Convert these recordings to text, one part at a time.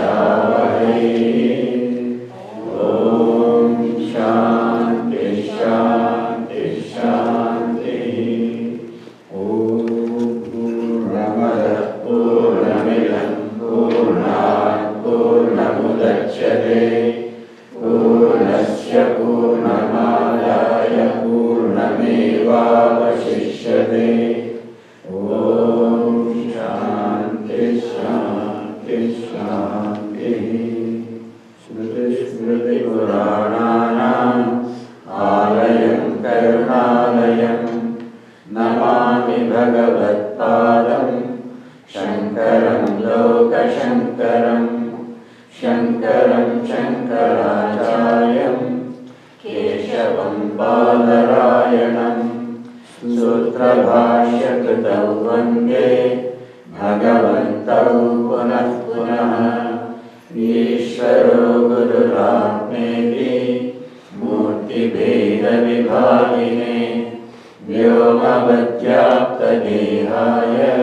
Vavai. Om Shanti Shanti Shanti. Om Purnamada Purnamidam Purnat Purnamudachyate Purnasya Purnamadaya Purnamevavashishyate. Om Shanti Shanti Shanti. Smriti Smriti Purananam Alayam Karunalayam Namami Bhagavad Padam Shankaram Loka Shankaram Shankaram Shankaracharyam Keshavam Badarayanam Sutra Bhashya Kritau Vande Bhagavantau Punah Punah Ishvaro Gururatmeti Murti Veda Vibhagine Vyoma Vadyapta Dehaya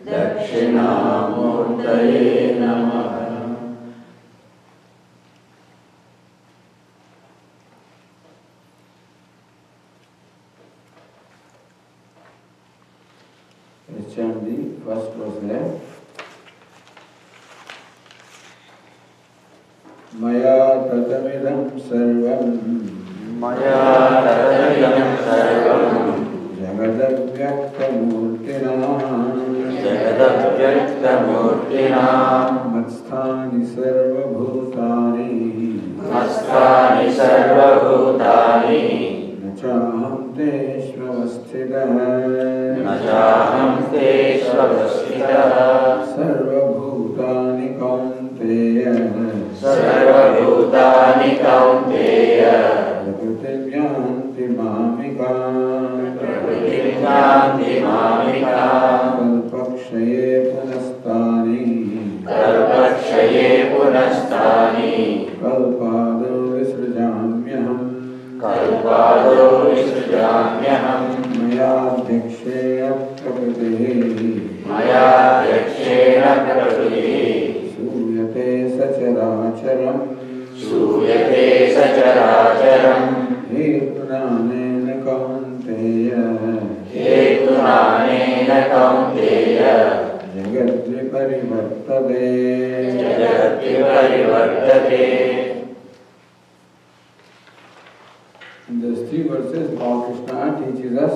Dakshinamurtaye Namaha. Let's chant the first verse there. Maya tatamidam sarvam Maya tatamidam sarvam Jagadavyaktamurtina Jagadavyaktamurtina Matsthani sarvabhutani Matsthani sarvabhutani Nachaham teshvavasthidah Nachaham teshvavasthidah Sarvabhutani kaunteya Sarvabhutani kaunteya Prakritim mamikam Kalpakshaye punastani Kalpakshaye punastani Kalpado visrujamyaham Kalpado visrujamyaham Mayadhyakshena prakritihi Mayadhyakshena prakritihi Suyate sacharacharam Suyate sacharacharam Hetunanena kaunteya Hetunanena kaunteya Jagadviparivartate Jagadviparivartate. In these three verses, Lord Krishna teaches us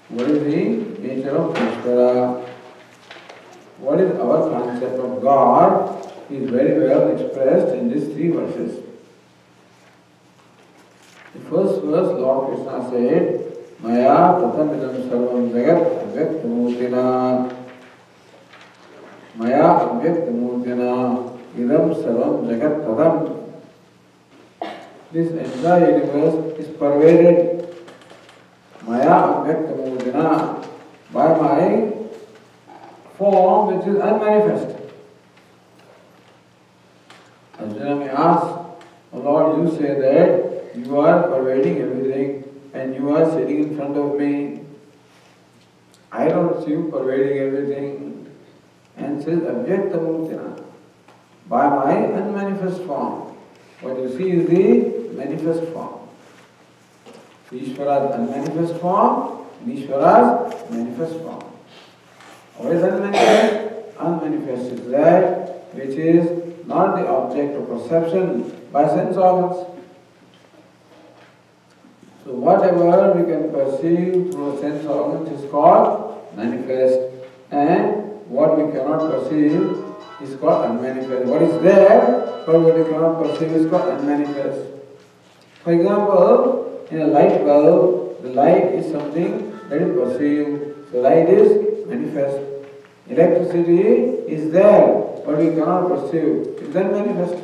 what is the nature of Ishvara, what is our concept of God is very well expressed in these three verses. The first verse, Lord Krishna said, Maya tatamidam sarvam jagat avyaktamurtina Maya avyaktamurtina idam sarvam jagat tadam. This entire universe is pervaded Maya avyaktamurtina by my form which is unmanifest. Arjuna may ask, oh Lord, you say that you are pervading everything and you are sitting in front of me. I don't see you pervading everything. And says, Avyaktamurtina, by my unmanifest form. What you see is the manifest form. Ishvara's unmanifest form and Ishvara's manifest form. What is unmanifest? Unmanifest is that which is not the object of perception by sense organs. So whatever we can perceive through a sense organs is called manifest, and what we cannot perceive is called unmanifest. What is there, but what we cannot perceive is called unmanifest. For example, in a light bulb, the light is something that is perceived, so light is manifest. Electricity is there, but we cannot perceive, it is then manifest.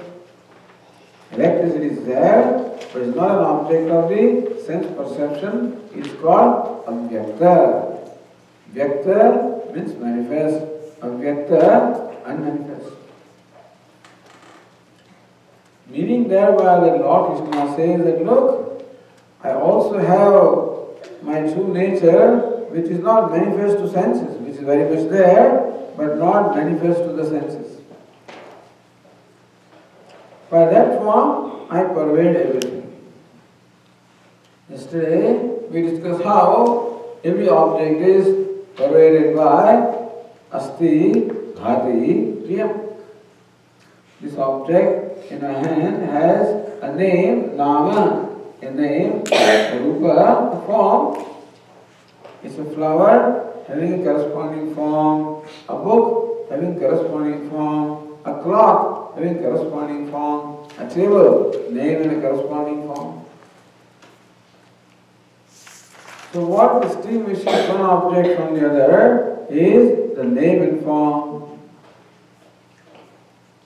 Electricity is there, but it is not an object of the sense perception, it is called avyakta. Vyakta means manifest, avyakta unmanifest. Meaning thereby that Lord Krishna says that look, I also have my true nature which is not manifest to senses, which is very much there, but not manifest to the senses. By that form, I pervade everything. Yesterday, we discussed how every object is pervaded by Asti, Bhati, Priyam. This object in our hand has a name, Nama, a name, a Rupa, a form. It's a flower having a corresponding form, a book having corresponding form, a clock having corresponding form, a table, name and a corresponding form. So what distinguishes one object from the other is the name and form.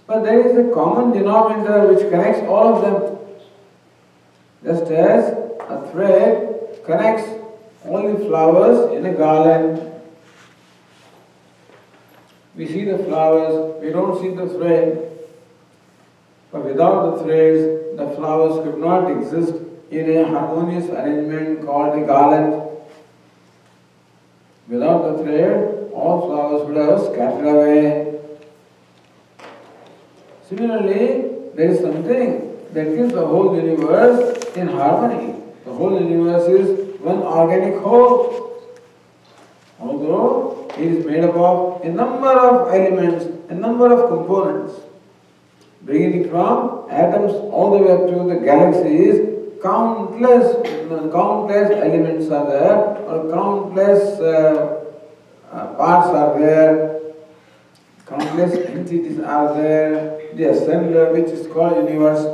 But there is a common denominator which connects all of them. Just as a thread connects all the flowers in a garland. We see the flowers, we don't see the thread. But without the threads, the flowers could not exist in a harmonious arrangement called a garland. Without the thread, all flowers would have scattered away. Similarly, there is something that keeps the whole universe in harmony. The whole universe is one organic whole. Although it is made up of a number of elements, a number of components, beginning from atoms all the way up to the galaxies, countless elements are there, or countless parts are there, countless entities are there, the assembler which is called universe.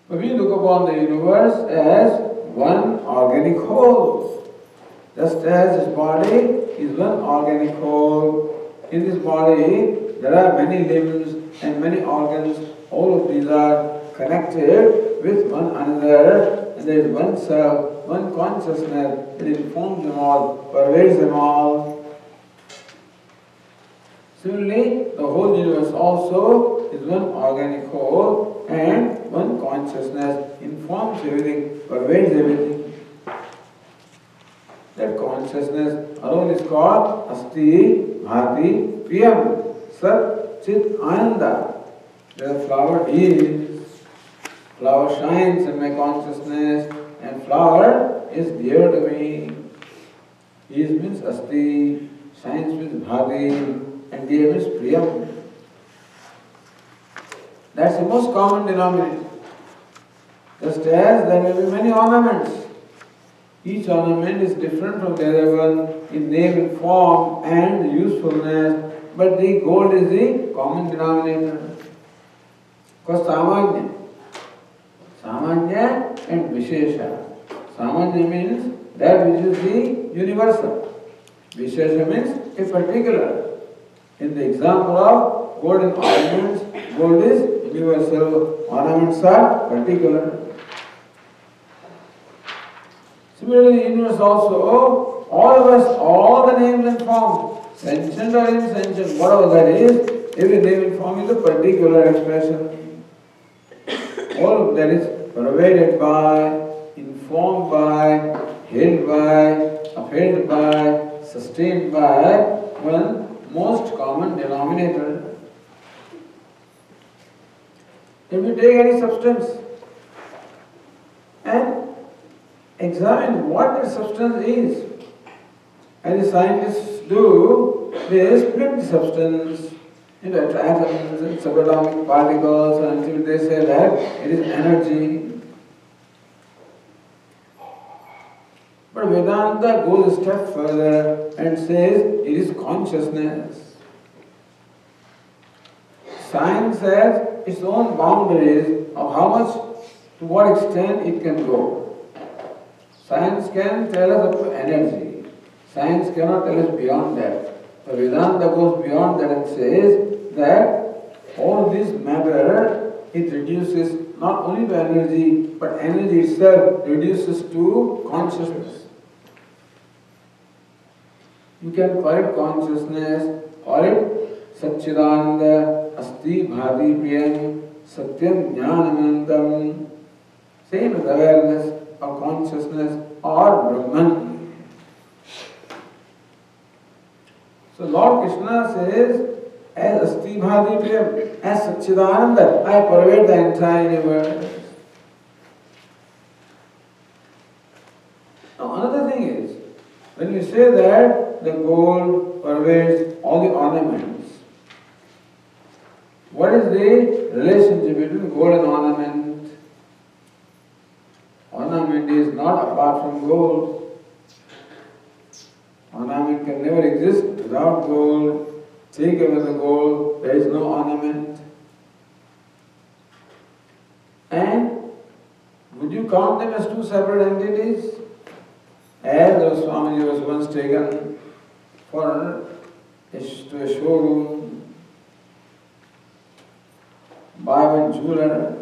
But we look upon the universe as one organic whole. Just as this body is one organic whole, in this body there are many limbs and many organs. All of these are connected with one another, and there is one self, one consciousness that informs them all, pervades them all. Similarly, the whole universe also is one organic whole, and one consciousness informs everything, pervades everything. That consciousness alone is called Asti, Bhati, Priyam, Sat, Chit, Ananda. The flower is, flower shines in my consciousness, and flower is dear to me. Is means Asti, shines means Bhati, and dear means Priyam. That's the most common denominator. Just as there may be many ornaments. Each ornament is different from the other one in name and form and usefulness, but the gold is the common denominator. Because Samanya and Vishesha. Samanya means that which is the universal. Vishesha means a particular. In the example of golden ornaments, gold is universal, ornaments are particular. Similarly, the universe also, all of us, all the names and forms, sentient or insentient, whatever that is, every name and form is a particular expression. All of that is pervaded by, informed by, held by, upheld by, sustained by one most common denominator. If you take any substance and examine what the substance is, and the scientists do, they split the substance into atoms and subatomic particles, and until they say that it is energy. But Vedanta goes a step further and says it is consciousness. Science has its own boundaries of how much, to what extent it can go. Science can tell us up to energy. Science cannot tell us beyond that. But Vedanta goes beyond that and says that all this matter, it reduces not only to energy, but energy itself reduces to consciousness. You can call it consciousness, call it Satchidananda, Asti, Bhati, Priyam, Satyam, Jnanamantam. Same as awareness or consciousness or Brahman. So Lord Krishna says as Asti Bhati Priyam, as Satchidananda, I pervade the entire universe. Now another thing is, when we say that the gold pervades all the ornaments, what is the relationship between gold and ornament? Ornament is not apart from gold. Ornament can never exist without gold. Take away the gold, there is no ornament. And would you count them as two separate entities? As the Swamiji was once taken to a showroom by one jeweler,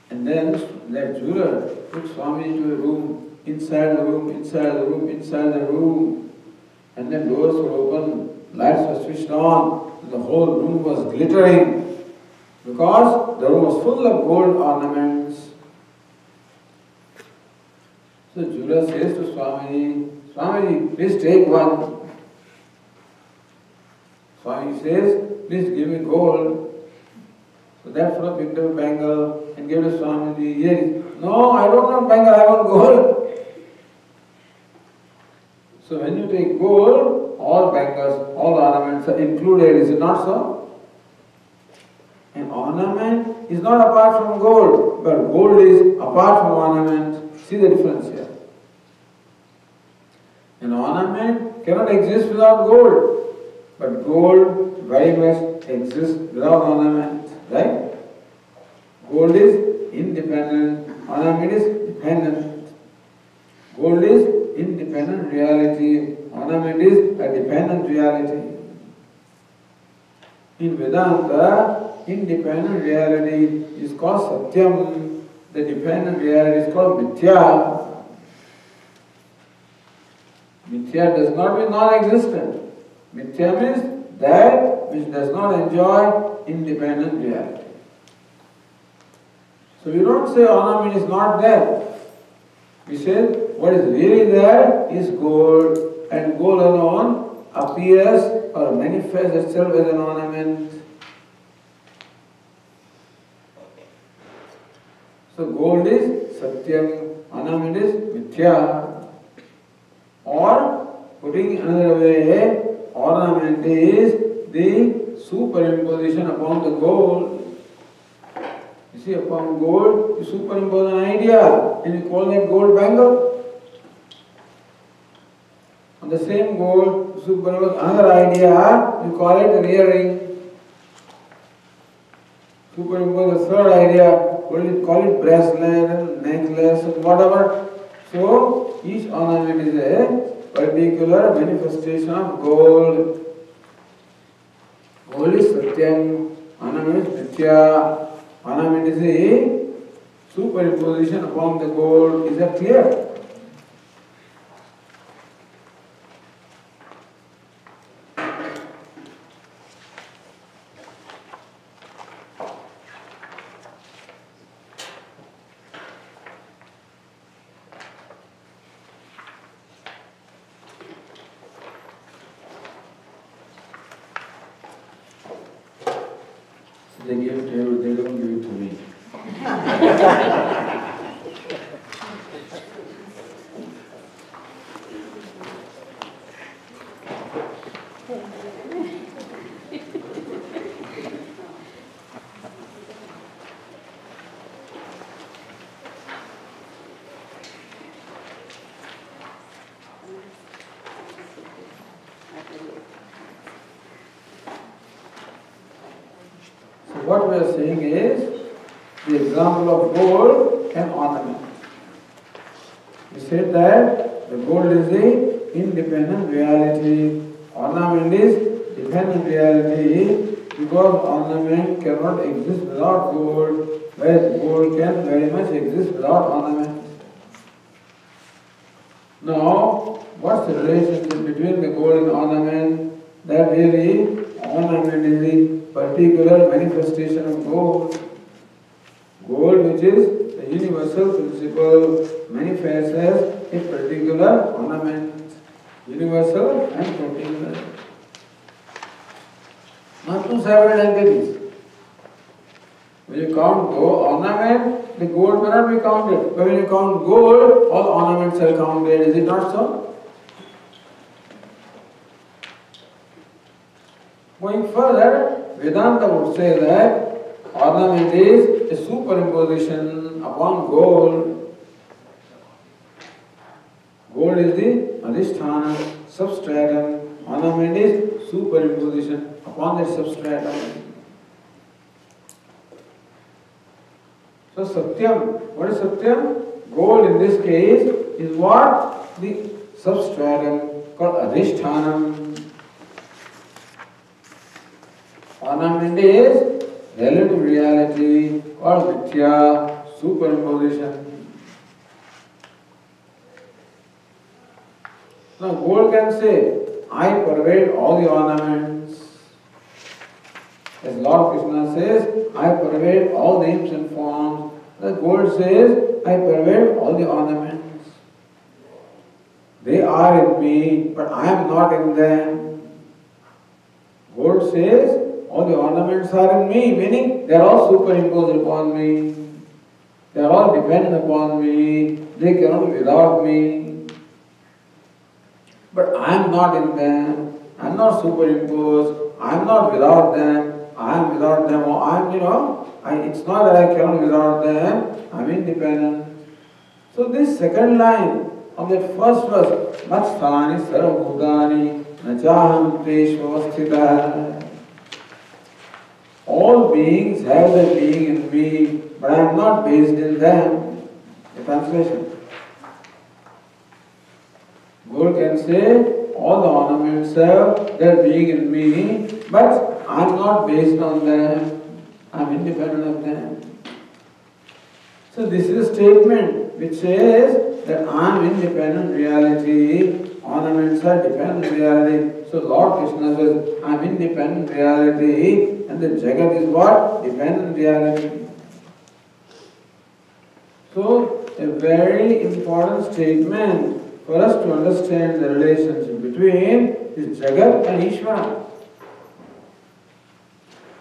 and then that jeweler took Swamiji to a room, inside the room, inside the room, inside the room, and then doors were open, lights were switched on, and the whole room was glittering because the room was full of gold ornaments. So jeweler says to Swamiji, Swamiji, please take one. Swamiji says, please give me gold. So that fellow picked up a bangle and gave it to Swamiji. Yes. No, I don't want bangle, I want gold. So when you take gold, all bangles, all ornaments are included, is it not so? An ornament is not apart from gold, but gold is apart from ornament. See the difference here. An ornament cannot exist without gold, but gold very much exists without ornament, right? Gold is independent, ornament is dependent. Gold is independent reality, ornament is a dependent reality. In Vedanta, independent reality is called Satyam, the dependent reality is called Mithya. Mithya does not mean non-existent. Mithya means that which does not enjoy independent reality. So we don't say ornament is not there. We say what is really there is gold, and gold alone appears or manifests itself as an ornament. So gold is Satyam, ornament is Mithya. Or, putting another way, ornament is the superimposition upon the gold. You see, upon gold, you superimpose an idea, and you call that gold bangle. On the same gold, you superimpose another idea, you call it an earring. Superimpose a third idea, call it bracelet, necklace, and whatever. So, each ornament is a particular manifestation of gold. Gold is Satyam, ornament is Mithya, ornament is a superimposition upon the gold. Is that clear? They give it to you, they don't give it to me. What we are saying is the example of gold and ornament. We said that the gold is the independent reality, ornament is dependent reality, because ornament cannot exist without gold, whereas gold can very much exist without ornament. Now, what's the relationship between the gold and ornament? That really ornament is the particular manifestation of gold. Gold, which is the universal principle, manifests as a particular ornament. Universal and particular. two separate entities. When you count gold ornament, the gold may not be counted. But when you count gold, all ornaments are counted. Is it not so? Going further, Vedanta would say that ornament is a superimposition upon gold. Gold is the adhisthana, substratum. Ornament is superimposition upon the substratum. So Satyam, what is Satyam? Gold in this case is what? The substratum called adhisthana. Ornament is relative reality or mithya, superimposition. Now gold can say, I pervade all the ornaments. As Lord Krishna says, I pervade all names and forms. The gold says, I pervade all the ornaments. They are in me, but I am not in them. Gold says, all the ornaments are in me, meaning they are all superimposed upon me. They are all dependent upon me. They cannot be without me. But I am not in them. I am not superimposed. I am not without them. I am without them. Or I am, it's not that I cannot be without them. I am independent. So this second line of that first verse, Matsthani sarvabhutani nachaham teshvavasthitah. All beings have their being in me, but I am not based in them. The translation. Gold can say, all the ornaments have their being in me, but I am not based on them. I am independent of them. So this is a statement which says that I am independent reality, ornaments are dependent reality. So Lord Krishna says, I am independent reality, and the Jagat is what? Dependent reality. So a very important statement for us to understand the relationship between this Jagat and Ishvara.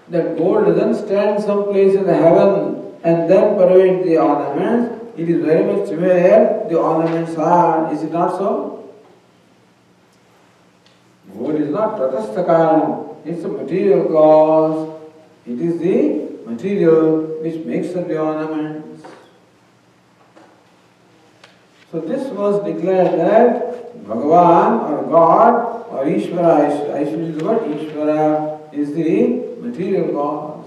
That gold doesn't stand someplace in the heaven and then pervade the ornaments. It is very much where the ornaments are. Is it not so? Gold is not Tatastha, it's a material cause. It is the material which makes up the ornaments. So this was declared that Bhagavan or God or Ishvara, I should use the word Ishvara, is the material cause.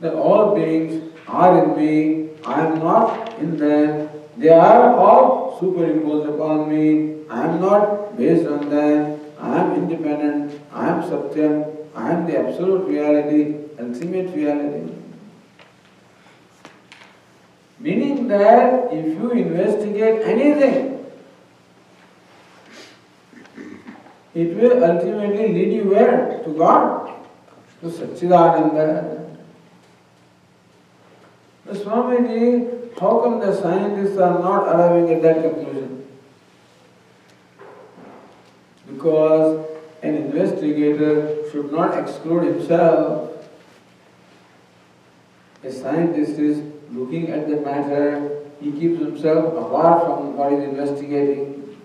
That all beings are in me, I am not in them. They are all superimposed upon me. I am not based on them. I am independent. I am Satyam. I am the absolute reality, ultimate reality. Meaning that if you investigate anything, it will ultimately lead you where? To God, to Satchidananda. But Swamiji, how come the scientists are not arriving at that conclusion? Because an investigator should not exclude himself. A scientist is looking at the matter, he keeps himself apart from what he is investigating.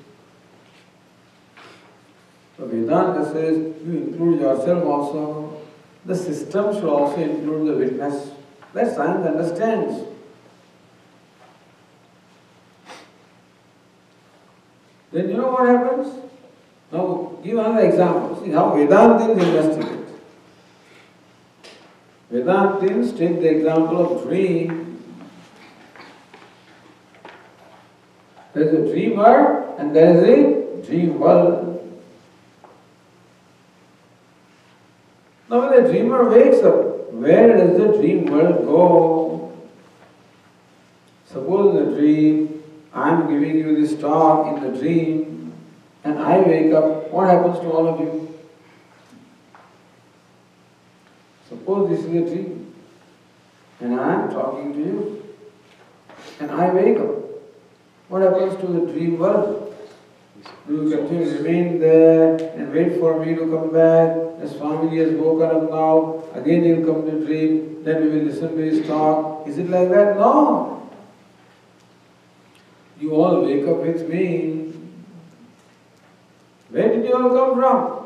So Vedanta says, you include yourself also. The system should also include the witness. That science understands. Then you know what happens? Now give another example. See how Vedantins investigate. Vedantins take the example of dream. There is a dreamer and there is a dream world. Now when the dreamer wakes up, where does the dream world go? Suppose in the dream, I am giving you this talk in the dream and I wake up, what happens to all of you? Suppose this is a dream and I am talking to you and I wake up. What happens to the dream world? Do you continue to remain there and wait for me to come back? The Swami has woken up now, again he will come to dream, then we will listen to his talk. Is it like that? No. You all wake up with me. Where did you all come from?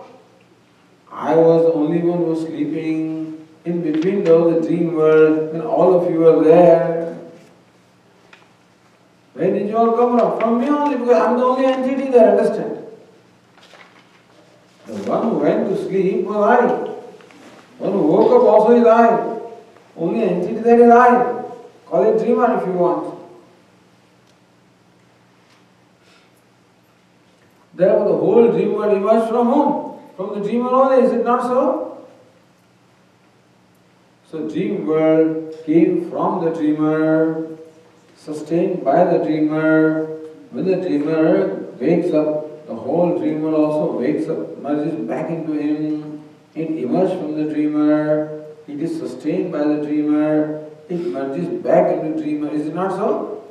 I was the only one who was sleeping. In between there was a dream world and all of you were there. Where did you all come from? From me only, because I am the only entity there, understand? The one who went to sleep was I. One who woke up also is I. Only entity there is I. Call it dreamer if you want. Therefore the whole dream world emerged from whom? From the dreamer only, is it not so? So dream world came from the dreamer, sustained by the dreamer. When the dreamer wakes up, the whole dream world also wakes up, merges back into him. It emerged from the dreamer, it is sustained by the dreamer, it merges back into the dreamer. Is it not so?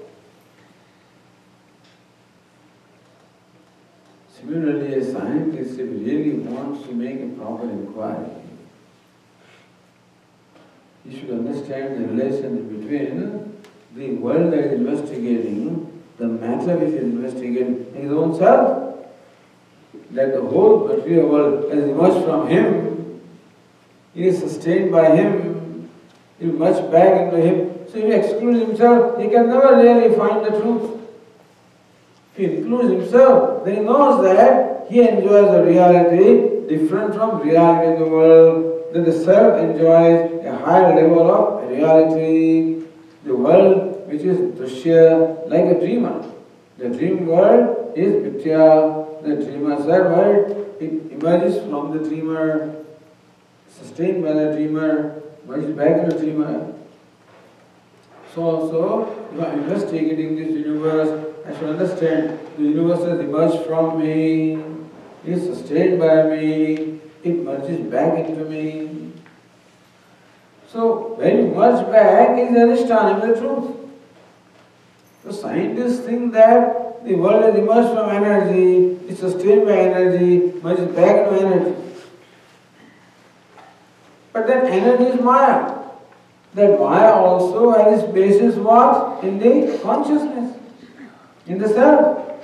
Similarly, a scientist, if he really wants to make a proper inquiry, he should understand the relation between the world that is investigating, the matter which is investigating, his own self. That the whole material world has emerged from him, it is sustained by him, it will merge back into him. So if he excludes himself, he can never really find the truth. If he includes himself, then he knows that he enjoys a reality different from reality in the world, that the self enjoys a higher level of reality, the world which is drishya, like a dreamer. The dream world is mithya, the dreamer's world, it emerges from the dreamer, sustained by the dreamer, merges back in the dreamer. So also, if I am investigating this universe, I should understand the universe has emerged from me, it is sustained by me, it merges back into me. So when you merge back, is understanding the truth. The scientists think that the world has emerged from energy, is sustained by energy, merges back into energy. But then energy is Maya. That Maya also has its basis what? In the consciousness, in the self.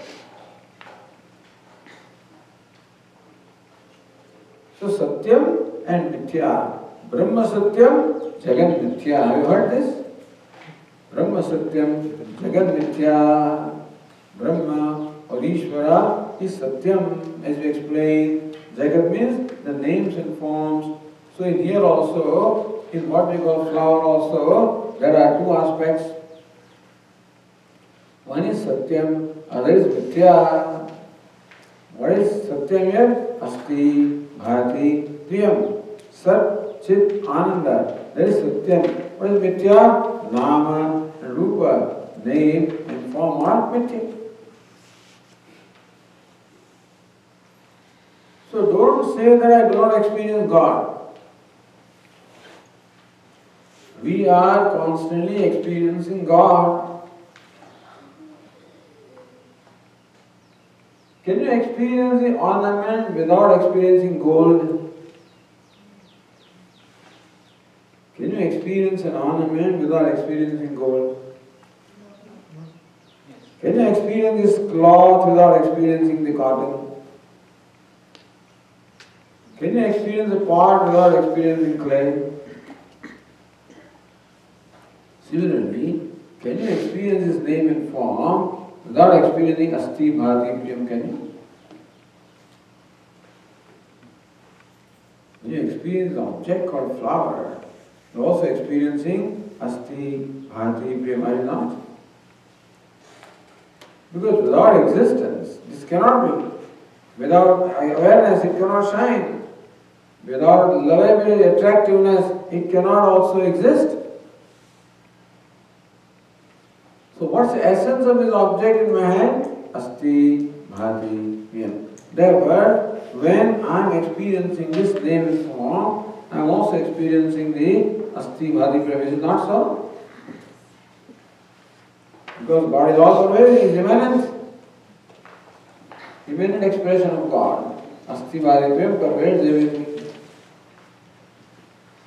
So Satyam and Mithya. Brahma Satyam, Jagat Mithya. Have you heard this? Brahma Satyam, Jagat Mithya. Brahma or Ishvara is Satyam, as we explained. Jagat means the names and forms. So in here also, in what we call flower also, there are two aspects. One is Satyam, other is Mithya. What is Satyam here? Asti, Bhati, Priyam. Sat, Chit, Ananda. That is Satyam. What is Mithya? Nama and Rupa. Name and form are Mithya. So don't say that I do not experience God. We are constantly experiencing God. Can you experience the ornament without experiencing gold? Can you experience an ornament without experiencing gold? Can you experience this cloth without experiencing the cotton? Can you experience a pot without experiencing clay? Similarly, can you experience this name and form without experiencing Asti, Bhati, Priyam? Can you? When you experience the object called flower, you are also experiencing Asti, Bhati, Priyam, are you not? Because without existence, this cannot be. Without awareness, it cannot shine. Without lovability, attractiveness, it cannot also exist. So what's the essence of this object in my hand? Asti, Bhati, Priyam. Therefore, when I am experiencing this name and form, I am also experiencing the Asti, Bhati, Priyam. Is it not so? Because God is all pervading, is immanent. Immanent expression of God. Astivadipyam pervades everything.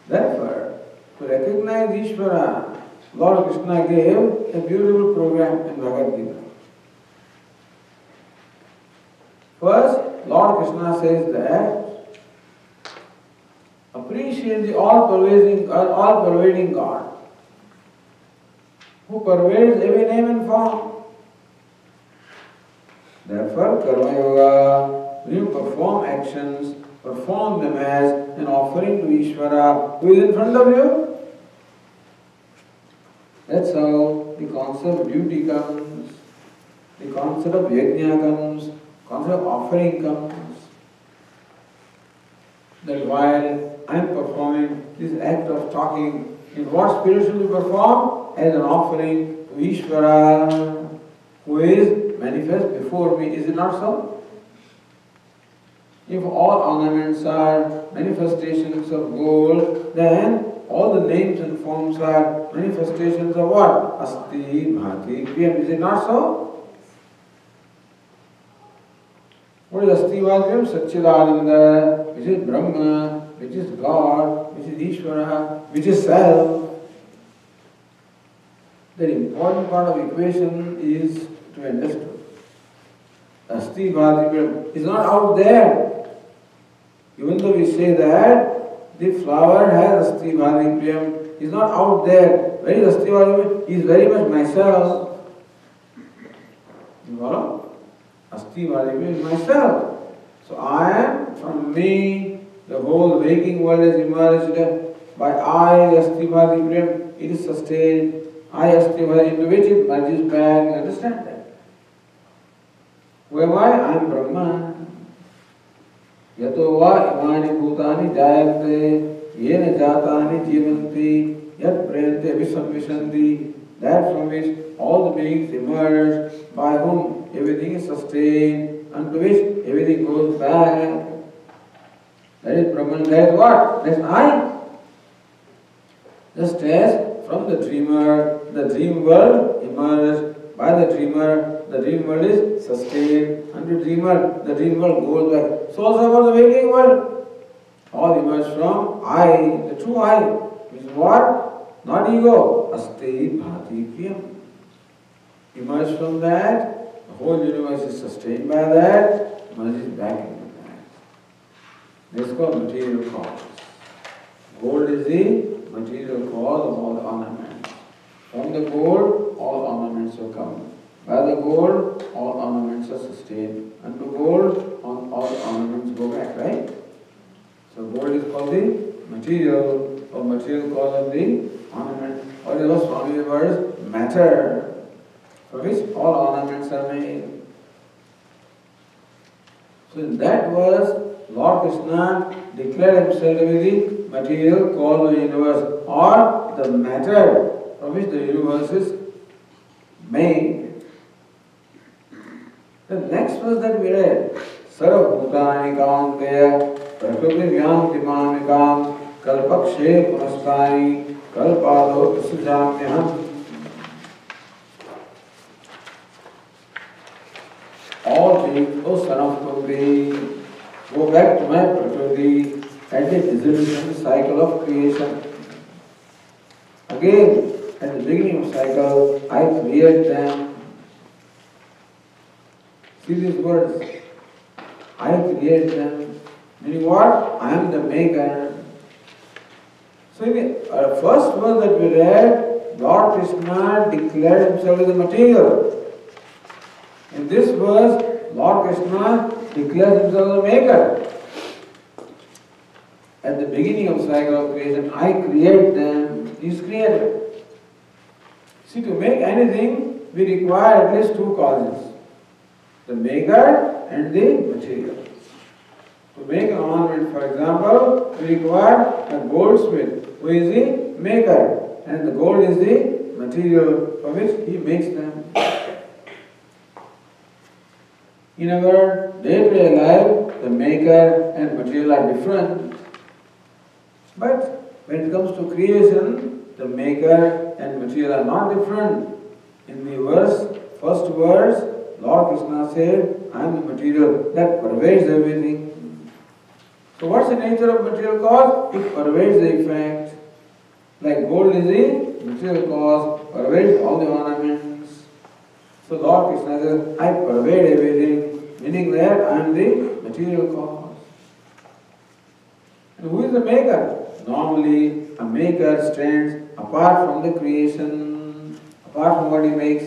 Therefore, to recognize Ishvara, Lord Krishna gave a beautiful program in Bhagavad Gita. First, Lord Krishna says that appreciate the all-pervading God who pervades every name and form. Therefore, Karma Yoga, when you perform actions, perform them as an offering to Ishvara who is in front of you. That's how the concept of duty comes, the concept of yajna comes, concept of offering comes. That while I am performing this act of talking, in what spirit should we perform? As an offering to Ishvara who is manifest before me. Is it not so? If all ornaments are manifestations of gold, then all the names and forms are manifestations of what? Asti, Bhati, Priyam. Is it not so? What is Asti, Bhati, Satchidananda, which is Brahma, which is God, which is Ishvara, which is Self. The important part of equation is to understand. Asti, Bhati, Priyam is not out there. Even though we say that the flower has Asti, Bhati, Priyam, is not out there. Where is Asti, Bhati, Priyam? He is very much myself. You follow? Asti, Bhati, Priyam is myself. So I am, from me, the whole waking world is emerged. By I, Asti, Bhati, Priyam, it is sustained. I, Asti, Bhati, into which it merges back. You understand that? Who am I? I am Brahma. Yato va imani bhutani jayante yena jatani jivanti yat prayante visamvishanti. That from which all the beings emerge, by whom everything is sustained, unto which everything goes back. That is Brahman. That is what? That is I. Just as from the dreamer, the dream world emerges. By the dream world is sustained. Unto dreamer, the dream world goes back. So also about the waking world. All emerge from I, the true I, which is what? Not ego. Asti, Bhati, Priyam. Emerge from that, the whole universe is sustained by that, merges back into that. This is called material cause. Gold is the material cause of all the ornaments. From the gold, all ornaments will come. By the gold, all ornaments are sustained. Unto gold, all the ornaments go back, right? So gold is called the material, or material cause of the ornament. Or the Swami words, matter, from which all ornaments are made. So in that verse, Lord Krishna declared himself to be the material cause of the universe, or the matter from which the universe is made. The next verse that we read, Sarvabhutani Kaunteya Prakriti Vyantimamikam Kalpakshe Punastani Kalpado Isujamyaham. All beings, O son of Kunti, go back to my Prakriti at the dissolution cycle of creation. Again, at the beginning of cycle, I create them. See these words. I create them. Meaning what? I am the maker. So in the first verse that we read, Lord Krishna declared himself as the material. In this verse, Lord Krishna declares himself as the maker. At the beginning of cycle of creation, I create them. He is creator. See, to make anything, we require at least two causes. The maker and the material. To make an ornament, for example, we require a goldsmith who is the maker, and the gold is the material from which he makes them. In our day-to-day life, the maker and material are different. But when it comes to creation, the maker and material are not different. In the first verse, Lord Krishna said, I am the material that pervades everything. So what's the nature of material cause? It pervades the effect. Like gold is the material cause, pervades all the ornaments. So Lord Krishna says, I pervade everything, meaning that I am the material cause. And who is the maker? Normally, a maker stands apart from the creation, apart from what he makes.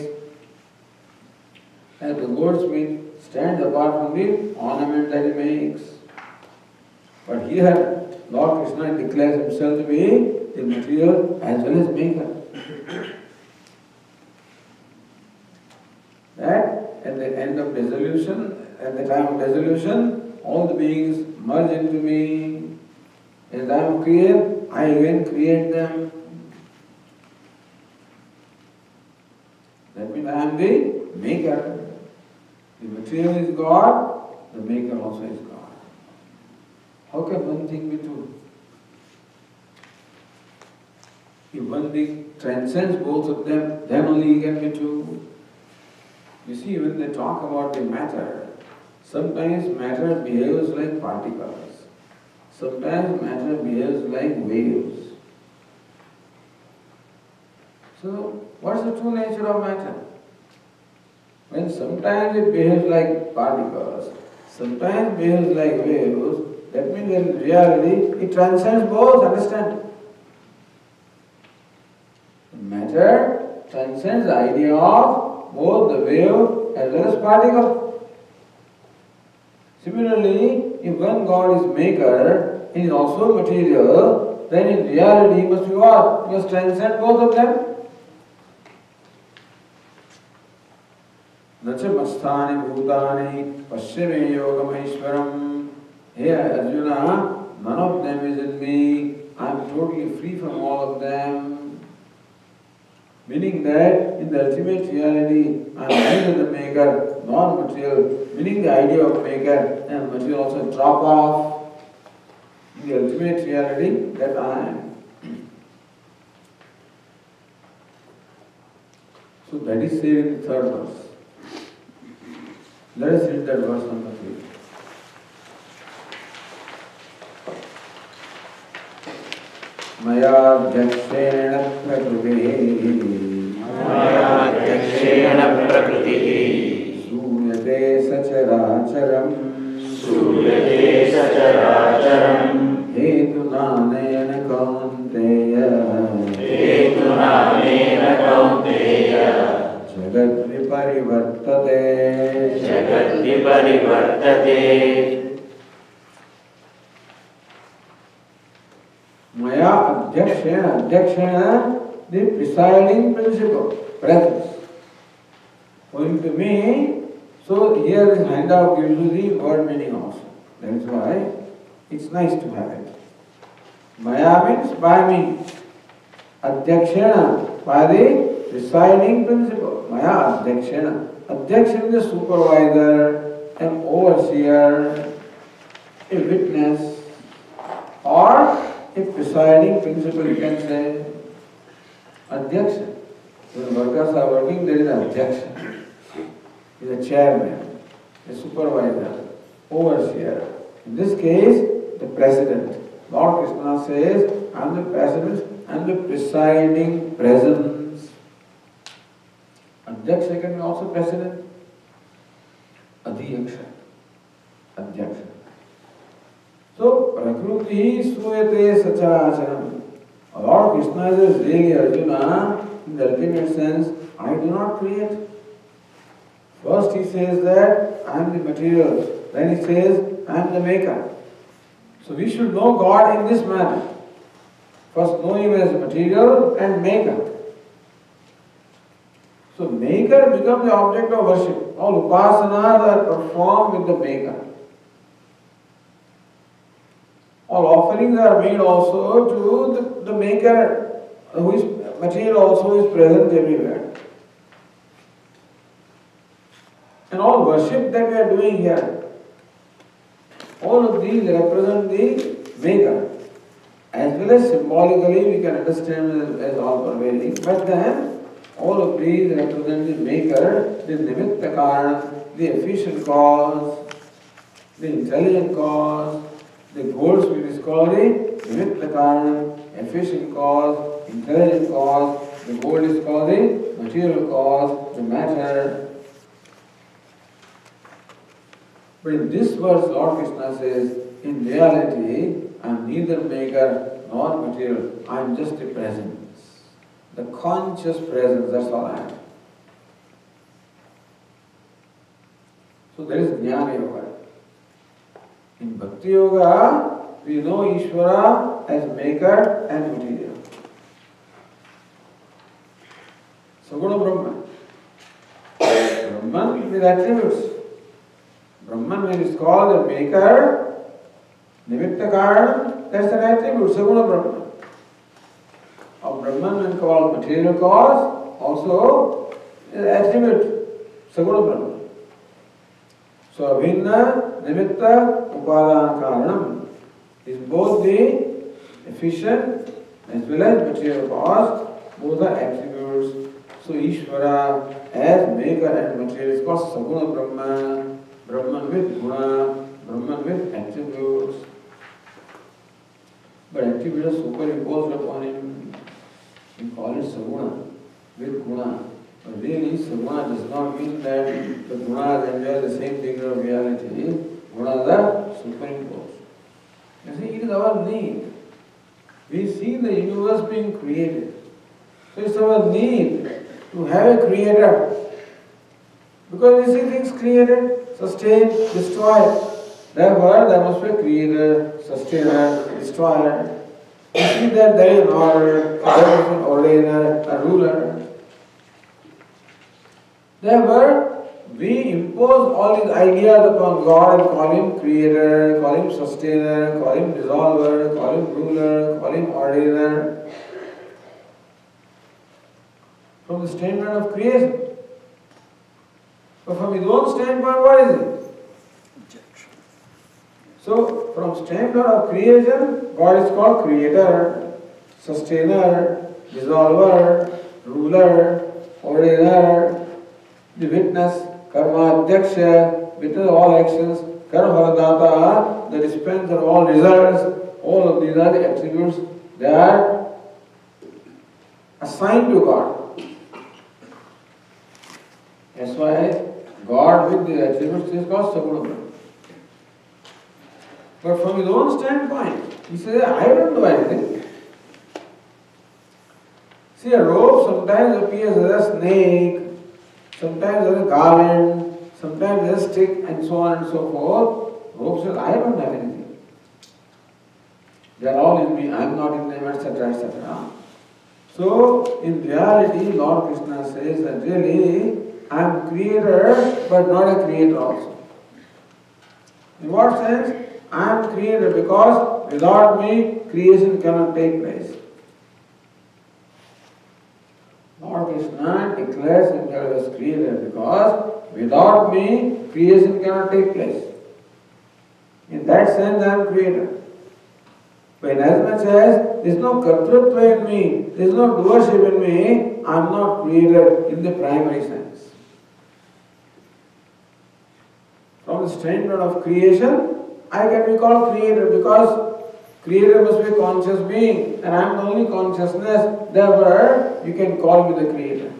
And the goldsmith stands apart from the ornament that he makes. But here, Lord Krishna declares himself to be the material as well as maker. That at the end of dissolution, at the time of dissolution, all the beings merge into me. At the time of creation, I again create them. That means I am the maker. The material is God, the maker also is God. How can one thing be true? If one thing transcends both of them, then only it can be true. You see, when they talk about the matter, sometimes matter behaves like particles. Sometimes matter behaves like waves. So, what's the true nature of matter? When sometimes it behaves like particles, sometimes behaves like waves, that means in reality it transcends both, understand? Matter transcends the idea of both the wave as well as particle. Similarly, if one God is maker, he is also material, then in reality he must be what? He must transcend both of them. Nacha masthani bhutani pasyame yogameshwaram. Hey Arjuna, none of them is in me. I am totally free from all of them. Meaning that in the ultimate reality, I am neither the maker nor material. Meaning the idea of maker and material also drop off. In the ultimate reality, that I am. So that is said in the third verse. Let us read that verse number 3. मयाध्यक्षेण प्रकृतिः सूयते सचराचरम् हेतुनानेन कौन्तेय जगद्विपरिवर्तते Maya Adhyakshena, the presiding principle, presence. Owing to me, so here this handout gives you the word meaning also. That is why it's nice to have it. Maya means by me. Adhyakshena, by the presiding principle. Maya Adhyakshena. Adhyakshena is the supervisor, an overseer, a witness, or a presiding principle, you can say. Adhyaksha. When workers are working, there is an adhyaksha. He is a chairman, a supervisor, overseer. In this case, the president. Lord Krishna says, I am the president, I am the presiding presence. Adhyaksha can be also president. Adhyaksha. Adhyaksha. So, Prakruti Suyate Sacharacharam. Lord Krishna is really Arjuna, in the ultimate sense, I do not create. First he says that I am the material, then he says I am the maker. So we should know God in this manner. First know Him as material and maker. So maker becomes the object of worship. All upasanas are performed with the maker. All offerings are made also to the maker, who is material also is present everywhere. And all worship that we are doing here, all of these represent the maker. As well as symbolically we can understand as all pervading. But then All of these represent the maker, the nimitta karana, the efficient cause, the intelligent cause. The goldsmith is called the nimitta karana, efficient cause, intelligent cause. The gold is called the material cause, the matter. But in this verse, Lord Krishna says, in reality, I am neither maker nor material. I am just a presence. The conscious presence, that's all I am. So there is Jnana Yoga. In Bhakti Yoga, we know Ishvara as maker and material. Saguna Brahman. Brahman with attributes. Brahman, when it is called a maker, nimitta karana, that's an attribute, Saguna Brahman. Of Brahman, when called material cause, also is attribute, Saguna Brahman. So Abhinna, Nimitta, Upadana Karanam is both the efficient as well as material cause, both are attributes. So Ishvara as maker and material is called Saguna Brahman, Brahman with guna, Brahman with attributes. But attributes are superimposed upon him. We call it Saguna with guna. But really, Saguna does not mean that the gunas enjoy the same degree of reality. Gunas are superimposed. You see, it is our need. We see the universe being created. So it's our need to have a creator. Because we see things created, sustained, destroyed. Therefore, there must be a creator, sustainer, destroyer. We see that there is an order, there is an ordainer, a ruler. Therefore, we impose all these ideas upon God and call him creator, call him sustainer, call him dissolver, call him ruler, call him ordainer. From the standpoint of creation. But from his own standpoint, what is it? So, from standpoint of creation, God is called creator, sustainer, dissolver, ruler, ordainer, the witness, karma adhyaksha, witness of all actions, karma phaladata, the dispenser of all results. All of these are the attributes that are assigned to God. That's why God with the attributes is called Saguna Brahman. But from his own standpoint, he says, I don't do anything. See, a rope sometimes appears as a snake, sometimes as a garland, sometimes as a stick, and so on and so forth. Rope says, I don't have anything. They are all in me, I am not in them, etc., etc. So, in reality, Lord Krishna says that really, I am creator, but not a creator also. In what sense? I am creator because without me, creation cannot take place. Lord Krishna declares himself as creator because without me, creation cannot take place. In that sense, I am creator. But inasmuch as there is no kartrutva in me, there is no doership in me, I am not creator in the primary sense. From the standpoint of creation, I can be called creator because creator must be a conscious being and I am the only consciousness, therefore you can call me the creator.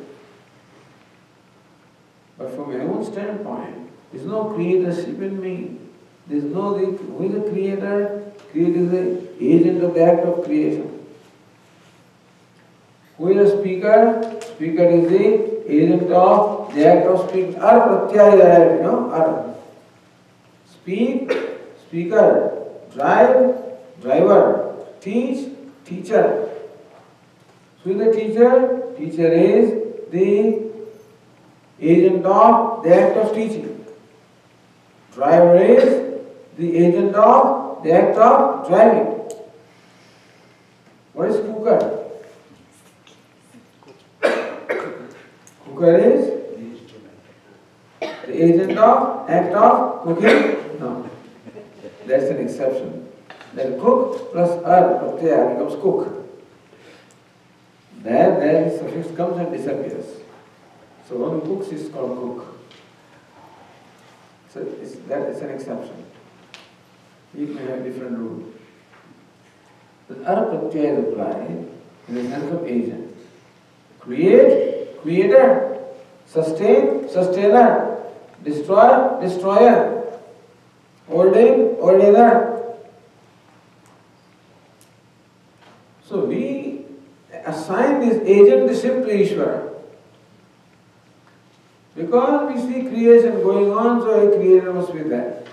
But from my own standpoint, there is no creatorship in me. There is no, who is the creator? Creator is the agent of the act of creation. Who is the speaker? Speaker is the agent of the act of speaking. Ar pratyaya, ar. Speak, speaker. Drive, driver. Teach, teacher. So who is the teacher? Teacher is the agent of the act of teaching. Driver is the agent of the act of driving. What is cooker? Cooker is the agent of act of cooking? No. That's an exception. Then cook plus ar, pratyaya becomes cook. There the suffix comes and disappears. So one who cooks is called cook. So it's an exception. It may have different rule. The ara pratyaya is applied in the sense of agent. Create, creator. Sustain, sustainer. Destroy, destroyer. Ordain, ordainer. So we assign this agentship to Ishvara. Because we see creation going on, so a creator must be there.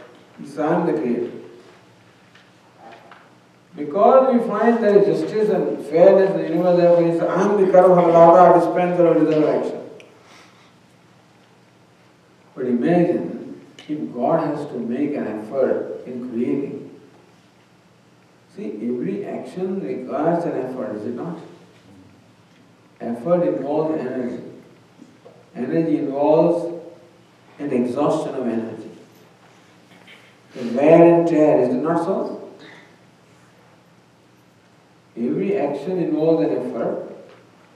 So I am the creator. Because we find there is justice and fairness in the universe, therefore he says, I am the Karabhagalata, dispenser of reserve action. But imagine if God has to make an effort in creating. See, every action requires an effort, is it not? Effort involves energy. Energy involves an exhaustion of energy. The wear and tear, is it not so? Every action involves an effort.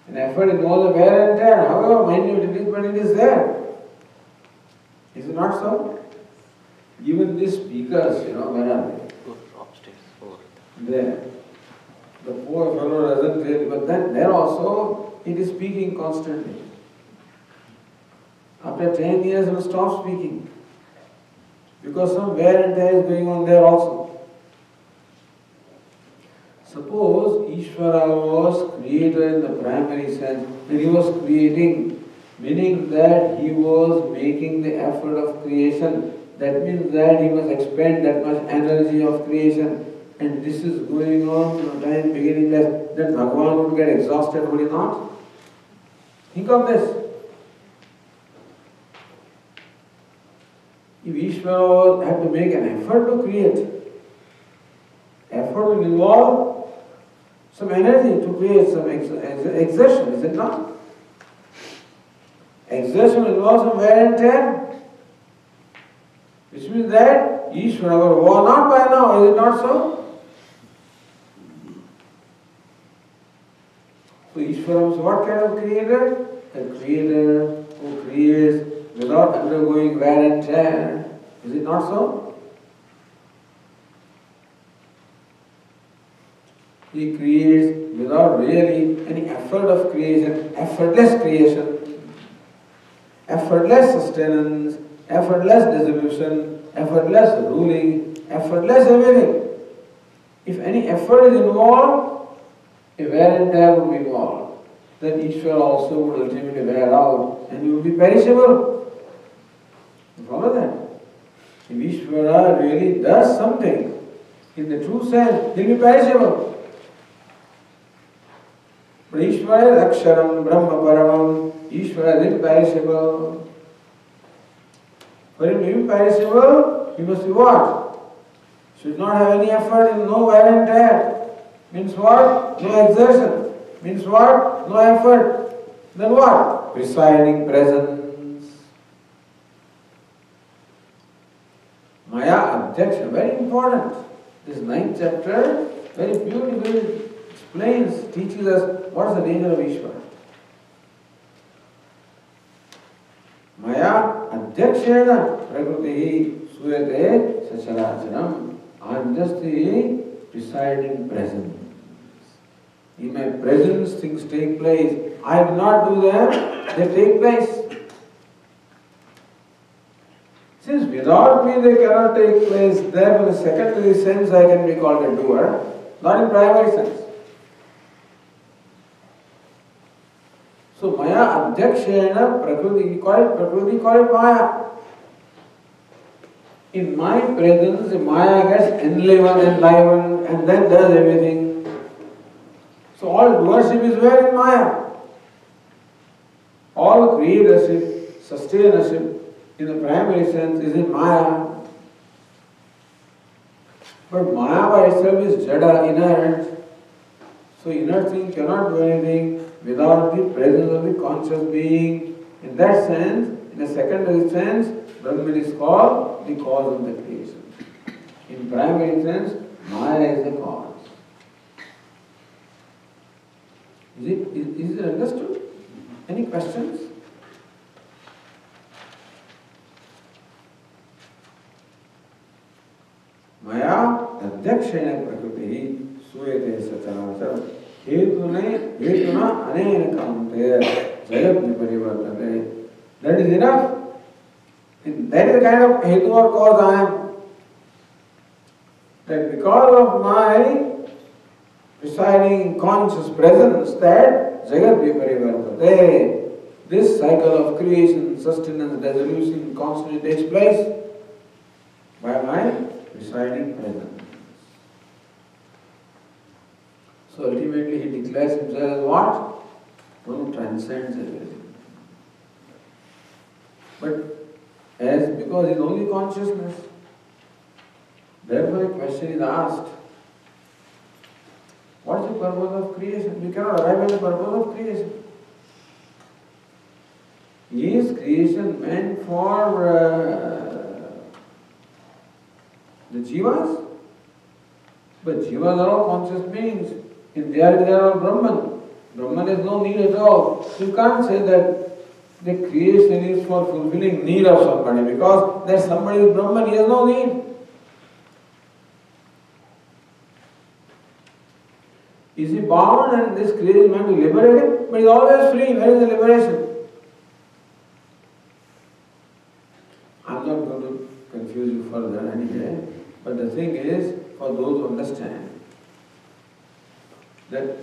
An effort involves a wear and tear. However minute it is, but it is there. Is it not so? Even these speakers, where are they? Upstairs, over there. The poor fellow doesn't really, but then there also it is speaking constantly. After 10 years it will stop speaking. Because some wear and tear is going on there also. Suppose Ishvara was creator in the primary sense, and he was creating, meaning that he was making the effort of creation. That means that he must expend that much energy of creation. And this is going on from time beginning less, then Bhagavan would get exhausted, would he not? Think of this. If Ishvara had to make an effort to create, effort will involve some energy to create, some exertion, is it not? Exertion involves some wear and tear, which means that Ishvara was worn out by now, is it not so? So Ishvara is what kind of creator? A creator who creates without undergoing wear and tear. Is it not so? He creates without really any effort of creation, effortless creation, effortless sustenance, effortless distribution, effortless ruling, effortless everything. If any effort is involved, a wear and tear would be involved. Then Ishvara also would ultimately wear out and you will be perishable. You follow that? If Ishvara really does something in the true sense, he will be perishable. But Ishvara is Aksharam, Brahma Paramam. Ishvara is imperishable. For him to be imperishable, he must be what? Should not have any effort in no wear and tear. Means what? No exertion. Means what? No effort. Then what? Presiding presence. Maya Adhyaksha, very important. This 9th chapter very beautifully explains, teaches us what is the nature of Ishvara. Maya Adhyakshena Prakriti Suyate Sacharacharam. I am just the presiding presence. In my presence things take place. I do not do them, they take place. Since without me they cannot take place, therefore in a secondary sense I can be called a doer, not in primary sense. So Maya Adhyakshena Prakriti, call it Maya. In my presence, Maya gets enlivened and then does everything. So all doership is where in Maya. All creatorship, sustainership in the primary sense is in Maya. But Maya by itself is jada, inert. So inert thing cannot do anything without the presence of the conscious being. In that sense, in a secondary sense, Brahman is called the cause of the creation. In primary sense, Maya is the cause. Is it understood? Any questions? Maya adhyakshena prakriti suyate sacharacharam hetuna anena kaunteya jagat viparivartate. That is enough. That is the kind of hetu or cause I am. That because of my residing conscious presence, that jagat viparivartate, this cycle of creation, sustenance, dissolution constantly takes place by my residing presence. So ultimately he declares himself as what? One who transcends everything. But because he is only consciousness, therefore a question is asked, what is the purpose of creation? We cannot arrive at the purpose of creation. Is creation meant for the jivas? But jivas are all conscious beings. In reality they are all Brahman. Brahman has no need at all. You can't say that the creation is for fulfilling need of somebody, because that somebody is Brahman, he has no need. Is he bound and this creation is meant to liberate him? But he is always free. Where is the liberation? I am not going to confuse you further anyway, but the thing is, for those who understand that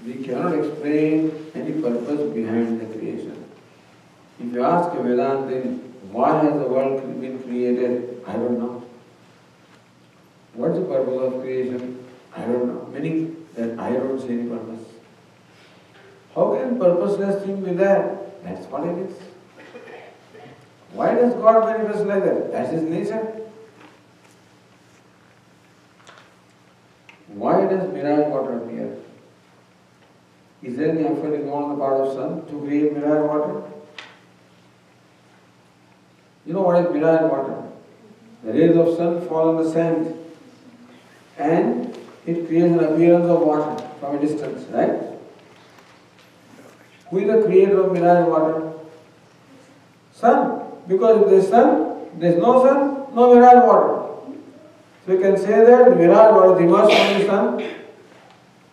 we cannot explain any purpose behind the creation. If you ask a Vedantin, why has the world been created? I don't know. What is the purpose of creation? I don't know. Meaning that I don't see any purpose. How can purposeless thing be there? That's what it is. Why does God manifest like that? That's His nature. Why does mirage water appear? Is there any effort involved on the part of sun to create mirage water? You know what is mirage water? The rays of sun fall on the sand and it creates an appearance of water from a distance, right? Who is the creator of mirage water? Sun. Because if there is sun, there is no sun, no mirage water. So you can say that mirage water is immersed from the sun.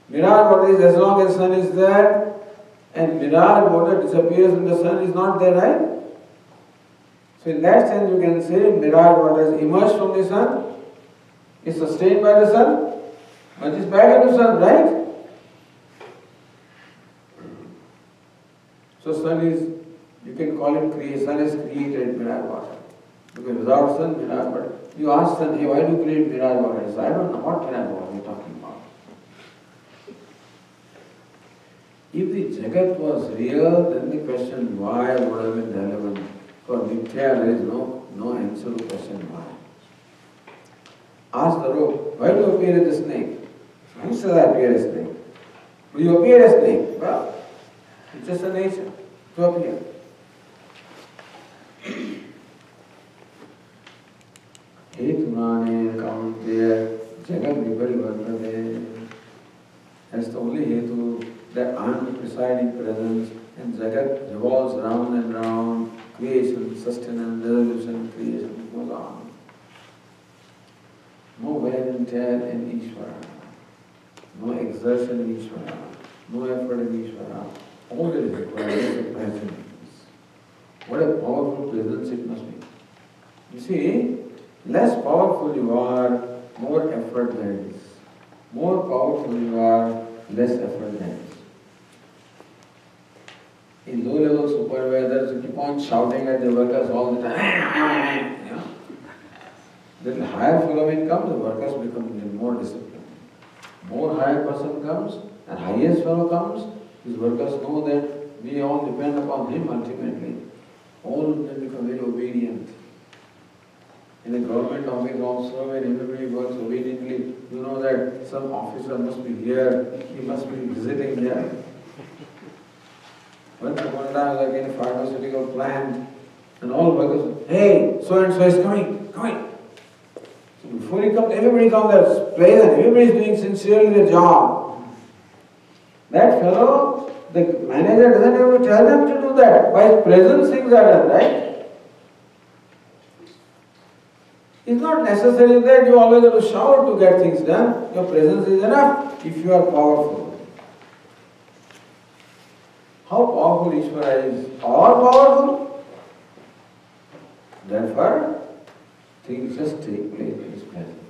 Mirage water is as long as sun is there, and mirage water disappears when the sun is not there, right? So in that sense you can say mirage water is immersed from the sun, is sustained by the sun, but is back into sun, right? So sun is, you can call it creation. Sun has created mirage water. Because without sun, mirage water. You ask sun, hey, why do you create mirage water? He says, I don't know what mirage water you are talking about. If the Jagat was real, then the question why would have been relevant. For Nitya, there is no answer to question why. Ask the rope, why do you appear as a snake? Who says I appear as a snake? Do you appear as a snake? Well, it's just a nature to appear. Hetunane kaunteya jagat viparivartate. That's the only hetu, that I am the presiding presence, and jagat revolves round and round, creation, sustenance, resolution, creation goes on. No wear and tear in Ishvara, no exertion in Ishvara, no effort in Ishvara. All that is required is the presence. What a powerful presence it must be. You see, less powerful you are, more effort there is. More powerful you are, less effort there is. In low-level supervisors, you keep on shouting at the workers all the time. You know? Then higher following comes, the workers become more disciplined. More higher person comes, and highest fellow comes, these workers know that we all depend upon him ultimately. All of them become very obedient. In a government office also, when everybody works obediently, you know that some officer must be here, he must be visiting here. Once upon a time, like in a pharmaceutical plant, and all workers, hey, so and so is coming. So before he comes, everybody comes there, place, and everybody is doing sincerely their job. That fellow the manager doesn't have to tell them to do that. By his presence things are done, right? It's not necessary that you always have to shout to get things done. Your presence is enough if you are powerful. How powerful Ishvara is? All powerful. Therefore, things just take place in His presence.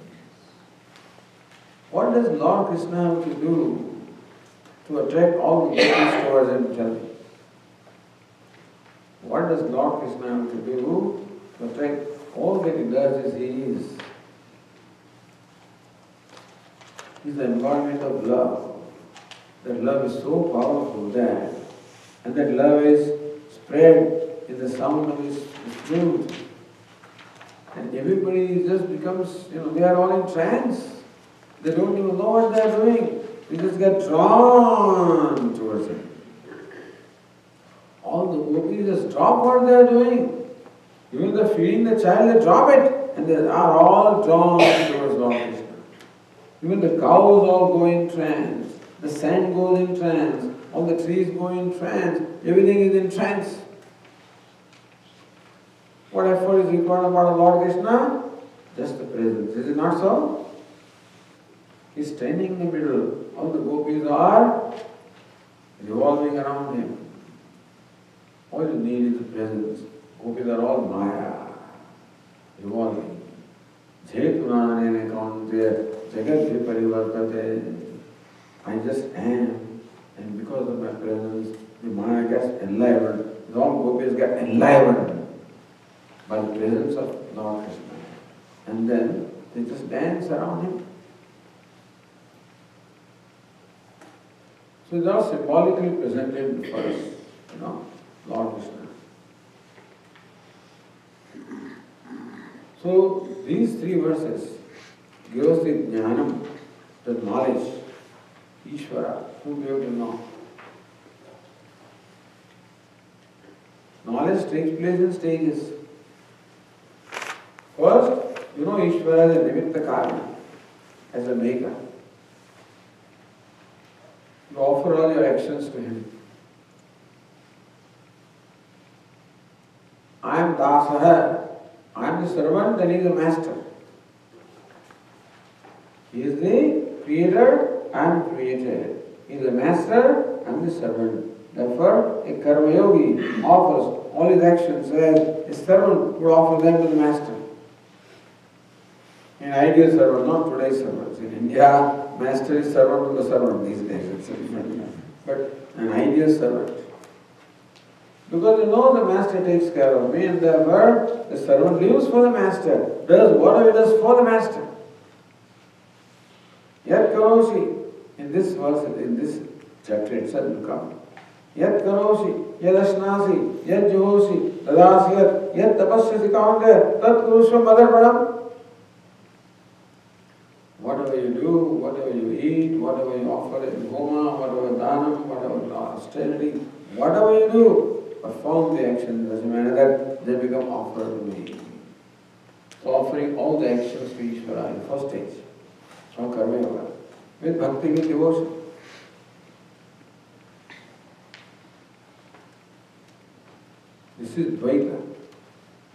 What does Lord Krishna have to do to attract all the gopis towards Him? Tell me. What does Lord Krishna have to do to attract? All that He does is He is the embodiment of love. That love is so powerful that, and that love is spread in the sound of His flute. And everybody just becomes, they are all in trance. They don't even know what they are doing. They just get drawn towards Him. All the gopis just drop what they are doing. Even the feeding the child, they drop it and they are all drawn towards Lord Krishna. Even the cows all go in trance, the sand goes in trance, all the trees go in trance, everything is in trance. What effort is required about Lord Krishna? Just the presence. Is it not so? He is standing in the middle. All the gopis are revolving around Him. All you need is the presence. Gopis are all Maya, evolving. Jetunane kaunte jagat viparivartate. I just am, and because of my presence, the Maya gets enlivened. All gopis get enlivened by the presence of Lord Krishna. And then they just dance around Him. So they are symbolically presented for us, Lord Krishna. So these three verses give us the jnanam, the knowledge, Ishvara, whom we have to know. Knowledge takes place in stages. First, Ishvara as a nimitta karma, as a maker. You offer all your actions to Him. I am dasaha. I am the servant, then He is the master. He is the creator, I am created. He is the master, I am the servant. Therefore, a karma yogi offers all his actions as a servant would offer them to the master. An ideal servant, not today's servants. In India, master is servant to the servant these days. It's a different. But an ideal servant. Because the master takes care of me, and therefore the servant lives for the master, does whatever he does for the master. Yat karoshi, in this verse, in this chapter itself will come. Yat karoshi, yat ashnasi, yat juhoshi, tadasyat, yat tapasyasi kaunte, tat kurushva madarpanam. Whatever you do, whatever you eat, whatever you offer in homa, whatever dhanam, whatever austerity, whatever you do, perform the action in such a manner that they become offered to me. So offering all the actions to Ishvara in the first stage, from Karma Yoga, with bhakti, with devotion. This is Dvaita.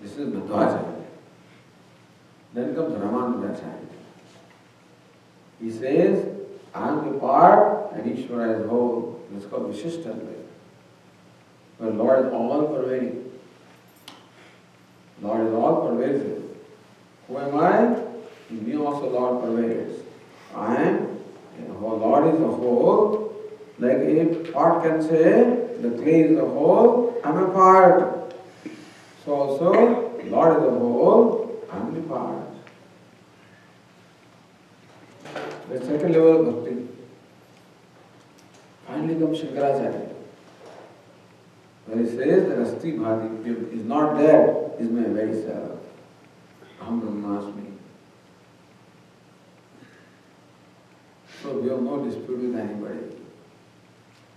This is Madhvacharya. Then comes Ramanujacharya. He says, I am the part and Ishvara is whole. It's called Vishishta. The Lord is all pervading. Lord is all pervasive. Who am I? In me also Lord pervades. I am, Lord is a whole. Like a part can say, the clay is a whole, I am a part. So also, Lord is a whole, I am the part. The second level of bhakti. Finally comes Shankaracharya. When he says that Asti Bhati is not there, is my very self. Aham Brahmasmi. So we have no dispute with anybody.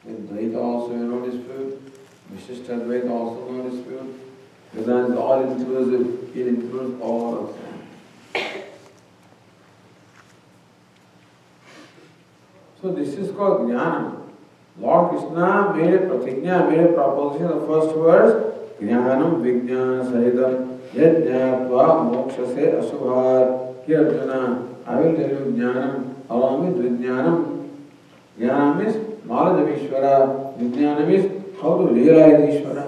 With Dvaita also no dispute. Vishishta Dvaita also no dispute. Vedanta is all inclusive. It includes all of them. So this is called Jnana. Lord Krishna made a pratigna, made a proposition. The first verse, Jnanam Vijnana Sahitam Yajnatva Moksha Se Asubhat. Here Arjuna, I will tell you Jnanam along with Vijnanam. Jnanam is knowledge of Ishvara. Vijnanam is how to realize Ishvara.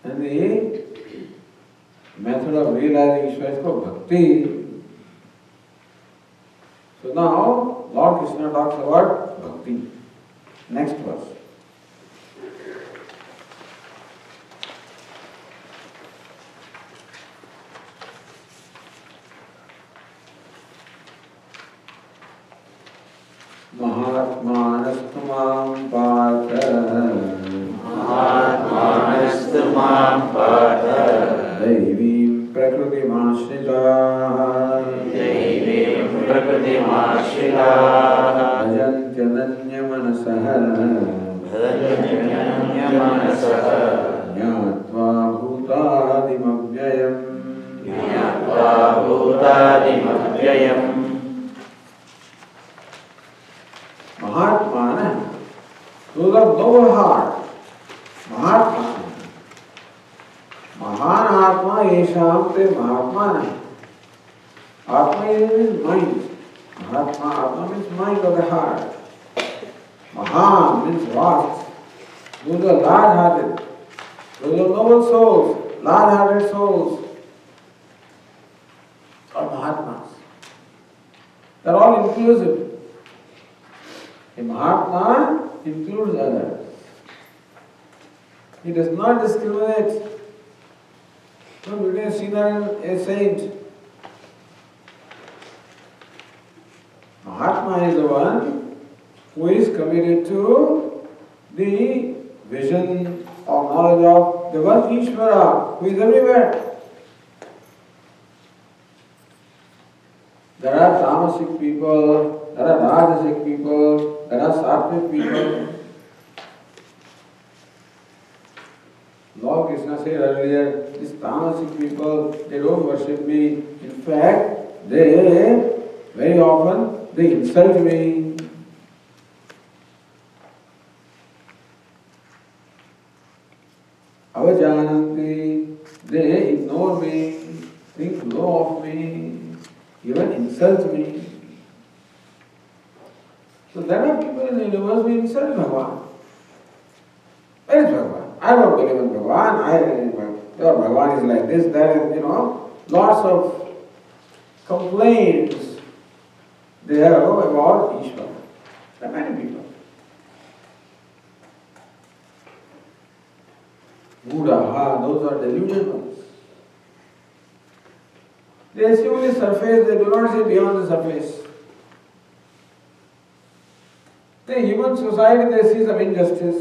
And the method of realizing Ishvara is called Bhakti. So now, Lord Krishna talks about Bhakti. Next verse. Mahatmanastu mam partha Mahatmanastu mam partha Daivim prakriti mashrita Devim prakriti mashita Bhajantyadanya manasaha Bhajantyanya manasaha Jnatva bhutadimabhyayam Jnatva bhutadimabhyayam Mahatmana, those of noble heart. Mahatmana. Mahan Atma Yesham Te Mahatmana. Atma is mind. Mahatma, Atma means mind of the heart. Mahan means vast. Those are large-hearted. Those are noble souls, large-hearted souls. Are Mahatmas. They are all inclusive. A Mahatma includes others. He does not discriminate. No, between a sinner and a saint. Mahatma is the one who is committed to the vision or knowledge of the one Ishvara, who is everywhere. There are tamasic people, there are rajasic people, there are sattvic people. Lord Krishna said earlier, these tamasic people, they don't worship me. In fact, they very often they insult me. Avajananti, they ignore me, think low of me, even insult me. So there are people in the universe who insult Bhagavan. Where is Bhagavan? I don't believe in Bhagavan. Bhagavan is like this, that, lots of complaints they have about Ishvara. There are many people. Buddha, those are deluded ones. They see only surface, they do not see beyond the surface. In human society, they see some injustice,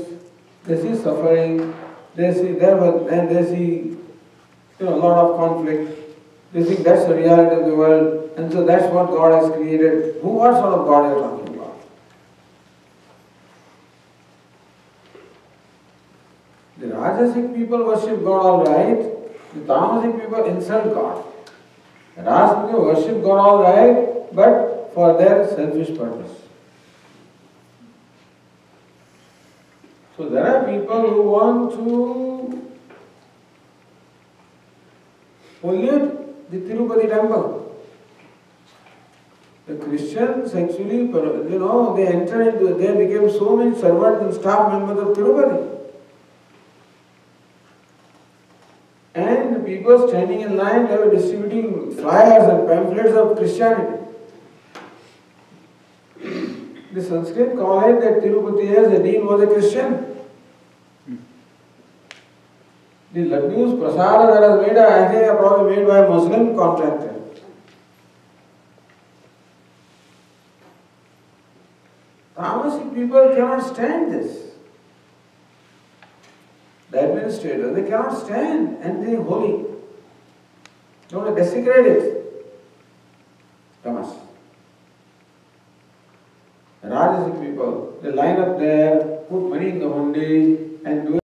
they see suffering, they see a lot of conflict. They think that's the reality of the world, and so that's what God has created. What sort of God are you talking about? The Rajasic people worship God all right, the Tamasic people insult God. The Rajasic people worship God all right, but for their selfish purpose. So there are people who want to pollute the Tirupati temple. The Christians actually, they entered into, they became so many servants and staff members of Tirupati. And the people standing in line, they were distributing flyers and pamphlets of Christianity. The Sanskrit college that Tirupati has, the dean was a Christian. The laddus, prasada that was made, I think, are probably made by a Muslim contractor. Tamasic people cannot stand this. The administrators, they cannot stand anything holy. They want to desecrate it. Tamas. The Rajasic people, they line up there, put money in the hundi, and do